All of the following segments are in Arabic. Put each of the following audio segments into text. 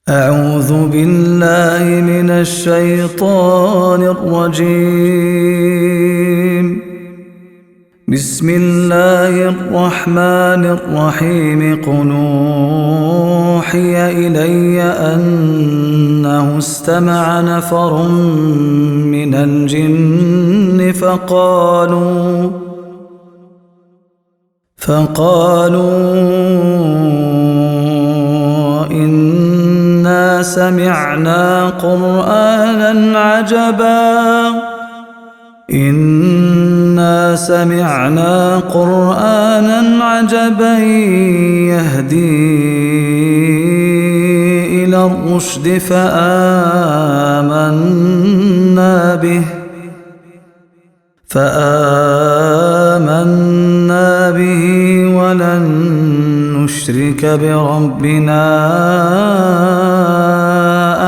أعوذ بالله من الشيطان الرجيم. بسم الله الرحمن الرحيم. قل أوحي إلي أنه استمع نفر من الجن فقالوا إنا سمعنا قرآنا عجبا يهدي إلى الرشد فآمنا به ولن نشرك بربنا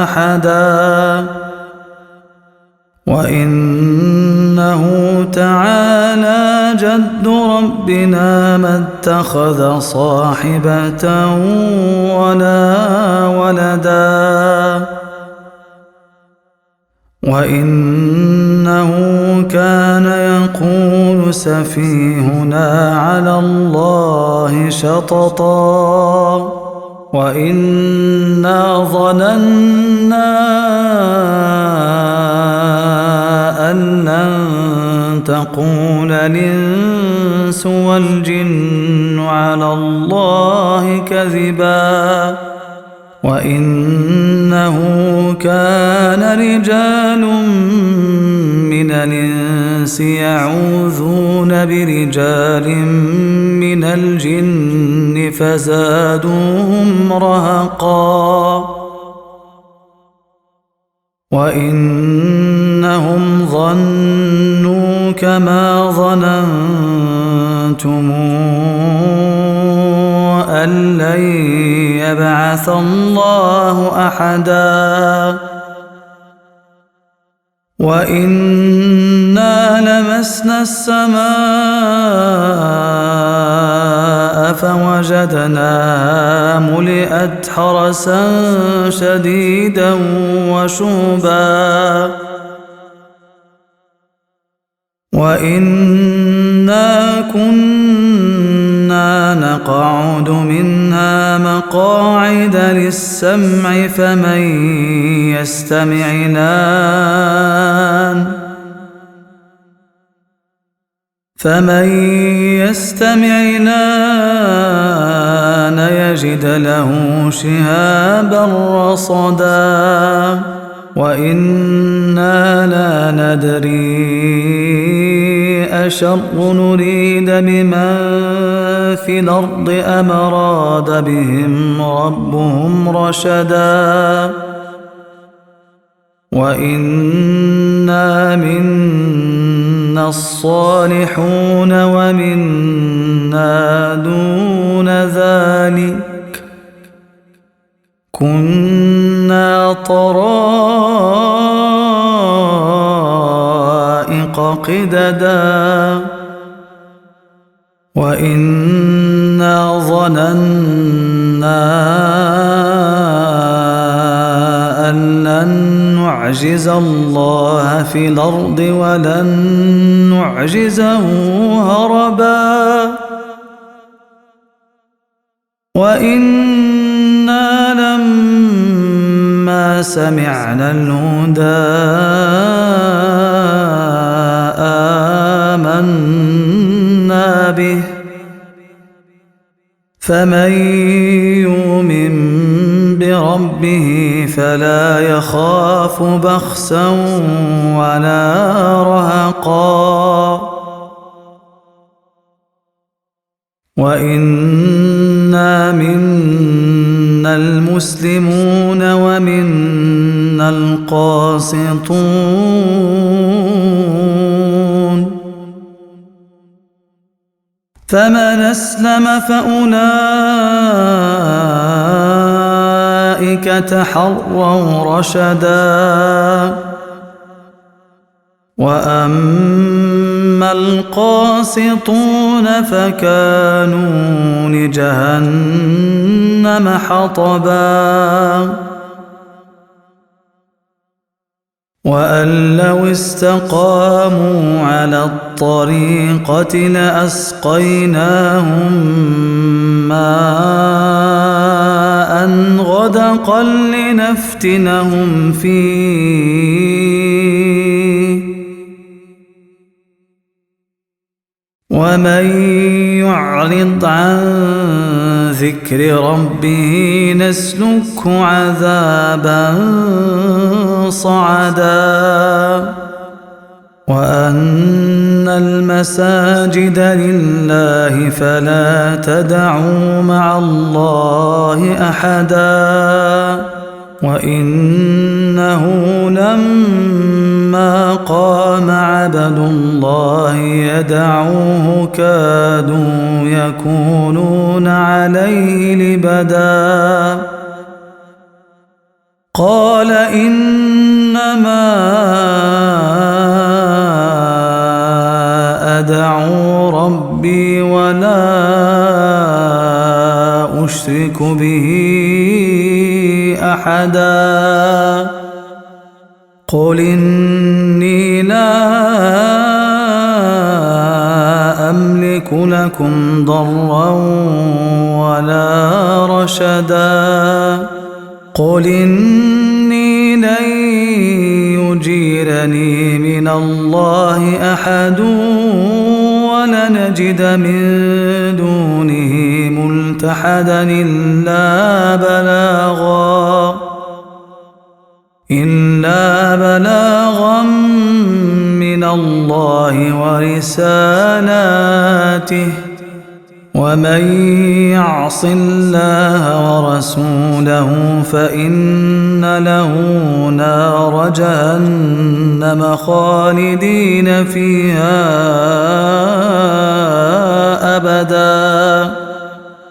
أحدا. وإنه تعالى جد ربنا ما اتخذ صاحبة ولا ولدا، وإنه كان يقول سفيهنا على الله شططا، وإنا ظننا أن لن تقول الإنس والجن على الله كذبا. وإنه كان رجال من الإنس يعوذون برجال من الجن فزادوهم رهقا، وإنهم ظنوا كما ظننتم أن لن يبعث الله أحدا. وإنا لمسنا السماء فوجدناها ملئت حرسا شديدا وشوبا، وإنا كنا نقعد منها مقاعد للسمع فمن يستمع الآن يجد له شهابا رصدا. وإنا لا ندري أشر نريد بمن في الأرض أم أراد بهم ربهم رشدا. وإنا منا الصالحون ومنا دون ذلك، كنا طرائق قددا. وإنا ظننا أن لن نعجز الله في الأرض ولن نعجزه هربا، وإنا لما سمعنا الهدى آمنا به، فمن يؤمن بربه فلا يخاف بخسا ولا رهقا. وإنا منا المسلمون ومنا القاسطون، فمن أسلم فأولئك تحروا رشدا. وأما القاسطون فكانوا لجهنم حطبا وأن لو استقاموا على الطريقة لأسقيناهم ماء غدقا لنفتنهم فيه ومن يعرض عن ذكر ربه نسلكه عذابا صعدا وأن المساجد لله فلا تدعوا مع الله أحدا وإنه لما قام عبد الله يدعوه كادوا يكونون عليه لبدا قال إنما أدعو ربي ولا أشرك به أحدا قل إني لا أملك لكم ضرا ولا رشدا قل إني لن يجيرني من الله أحد ولنجد من دونه ملتحدا إلا بلاغا من الله ورسالاته ومن يعص الله ورسوله فإن له نار جهنم خالدين فيها أبدا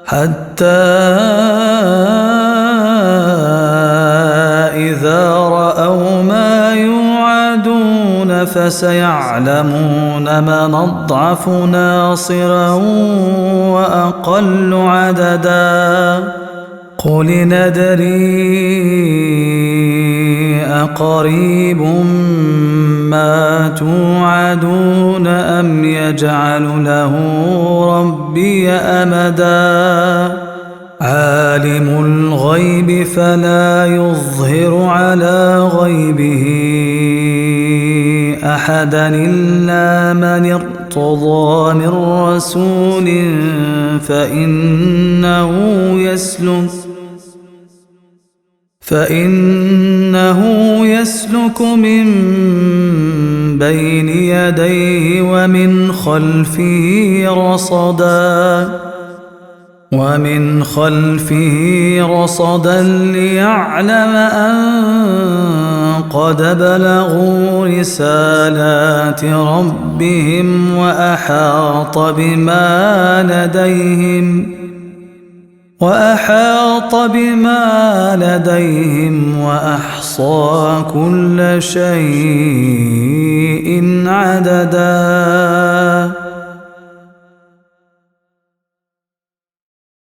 حتى إذا رأوا ما يوعدون فسيعلمون من أضعف ناصرا وأقل عددا قل ندري أقريب ما توعدون أم يجعل له ربي أمدا عالم الغيب فلا يظهر على غيبه أحدا إلا من ارتضى من رسول فإنه يسلك من بين يديه ومن خلفه رصدا ليعلم أن قد بلغوا رسالات ربهم وأحاط بما لديهم وأحصى كل شيء عددا